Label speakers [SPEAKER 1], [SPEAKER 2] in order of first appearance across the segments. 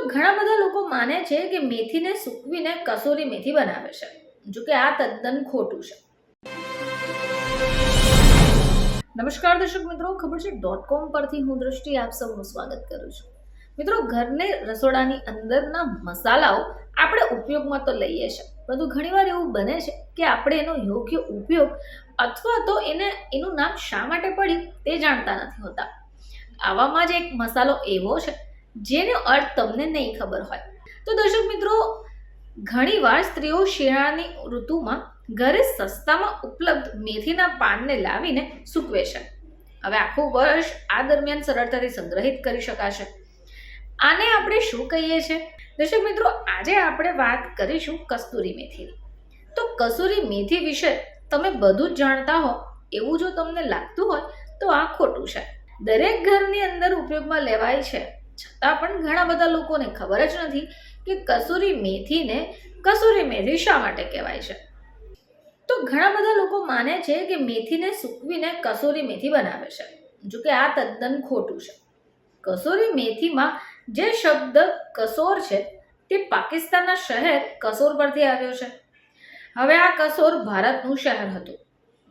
[SPEAKER 1] ઘણા બધા લોકો માને છે કે મેથીને સૂકવીને કસૂરી મેથી બનાવે છે, જો કે આ તદ્દન ખોટું છે. નમસ્કાર દર્શક મિત્રો, ખબર છે .com પરથી હું દ્રષ્ટિ આપ સૌનું સ્વાગત કરું છું. મિત્રો, ઘરને રસોડાની અંદરના મસાલાઓ આપણે ઉપયોગમાં તો લઈએ છીએ, પરંતુ ઘણીવાર એવું બને છે કે આપણે એનો યોગ્ય ઉપયોગ અથવા તો એનું નામ શા માટે પડ્યું તે જાણતા નથી હોતા. આવામાં જ એક મસાલો એવો છે જેનો અર્થ તમને નહીં ખબર હોય. તો દર્શક મિત્રો, ઘણીવાર સ્ત્રીઓ શિયાળાની ઋતુમાં ઘરે સસ્તામાં ઉપલબ્ધ મેથીના પાનને લાવીને સૂકવે છે. હવે આખું વર્ષ આ દરમિયાન સરળતાથી સંગ્રહિત કરી શકાશે. આને આપણે શું કહીએ છીએ? દર્શક મિત્રો, આજે આપણે વાત કરીશું કસ્તુરી મેથીની. તો કસૂરી મેથી વિશે તમે બધું જ જાણતા હો એવું જો તમને લાગતું હોય તો આ ખોટું છે. દરેક ઘરની અંદર ઉપયોગમાં લેવાય છે, છતાં પણ ઘણા બધા લોકોને ખબર જ નથી કે કસૂરી મેથીને કસૂરી મેથી શા માટે કહેવાય છે. તો ઘણા બધા લોકો માને છે કે મેથીને સૂકવીને કસૂરી મેથી બનાવે છે, જો કે આ તદ્દન ખોટું છે. કસૂરી મેથીમાં જે શબ્દ કસોર છે તે પાકિસ્તાનના શહેર કસોર પરથી આવ્યો છે. હવે આ કસોર ભારતનું શહેર હતું,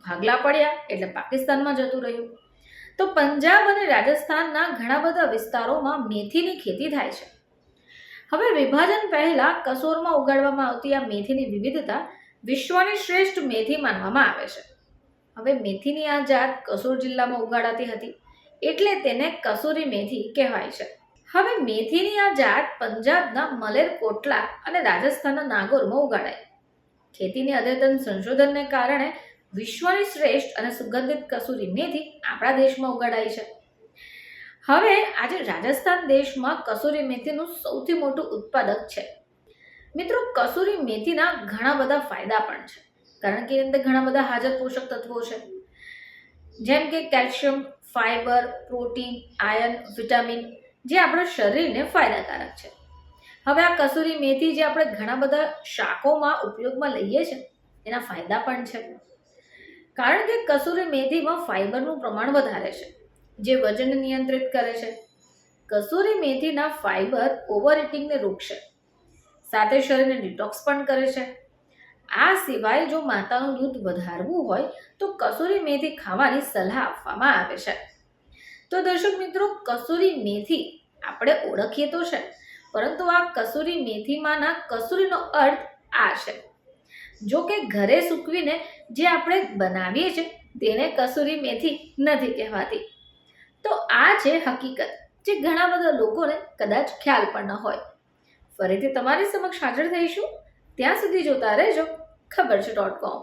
[SPEAKER 1] ભાગલા પડ્યા એટલે પાકિસ્તાનમાં જતું રહ્યું. તો પંજાબ અને રાજસ્થાનના ઘણા બધા વિસ્તારોમાં મેથીની ખેતી થાય છે. હવે વિભાજન પહેલા કસોરમાં ઉગાડવામાં આવતી આ મેથીની વિવિધતા વિશ્વની શ્રેષ્ઠ મેથી માનવામાં આવે છે. હવે મેથીની આ જાત કસોર જિલ્લામાં ઉગાડાતી હતી એટલે તેને કસૂરી મેથી કહેવાય છે. હવે મેથીની આ જાત પંજાબના મલેરકોટલા અને રાજસ્થાનના નાગોરમાં ઉગાડાય. ખેતીની અદ્યતન સંશોધનને કારણે વિશ્વની શ્રેષ્ઠ અને સુગંધિત કસૂરી મેથી આપણા દેશમાં ઉગાડાય છે. હવે આજે રાજસ્થાન દેશમાં કસૂરી મેથીનું સૌથી મોટું ઉત્પાદક છે. મિત્રો, કસૂરી મેથીના ઘણા બધા ફાયદા પણ છે, કારણ કે એની અંદર ઘણા બધા હાજર પોષક તત્વો છે, જેમ કે calcium, fibre, protein, iron, vitamin, જે આપણા શરીરને ફાયદાકારક છે. હવે આ કસૂરી મેથી જે આપણે ઘણા બધા શાકોમાં ઉપયોગમાં લઈએ છીએ એના ફાયદા પણ છે, કારણ કે કસૂરી મેથીમાં ફાઈબરનું પ્રમાણ વધારે છે, જે વજન નિયંત્રિત કરે છે. કસૂરી મેથીના ફાઈબર ઓવર ઇટિંગને રોકશે, સાથે શરીરને ડિટોક્સ પણ કરે છે. આ સિવાય જો માતાનું દૂધ વધારવું હોય તો કસૂરી મેથી ખાવાની સલાહ આપવામાં આવે છે. તો દર્શક મિત્રો, કસૂરી મેથી આપણે ઓળખીએ તો છે, પરંતુ આ કસૂરી મેથીમાંના કસૂરીનો અર્થ આ છે. જો કે ઘરે સૂકવીને જે આપણે બનાવીએ છીએ તેને કસૂરી મેથી નથી કહેવાતી. તો આ છે હકીકત, જે ઘણા બધા લોકોને કદાચ ખ્યાલ પણ ન હોય. ફરીથી તમારી સમક્ષ હાજર થઈશું, ત્યાં સુધી જોતા રહેજો ખબર છે .com.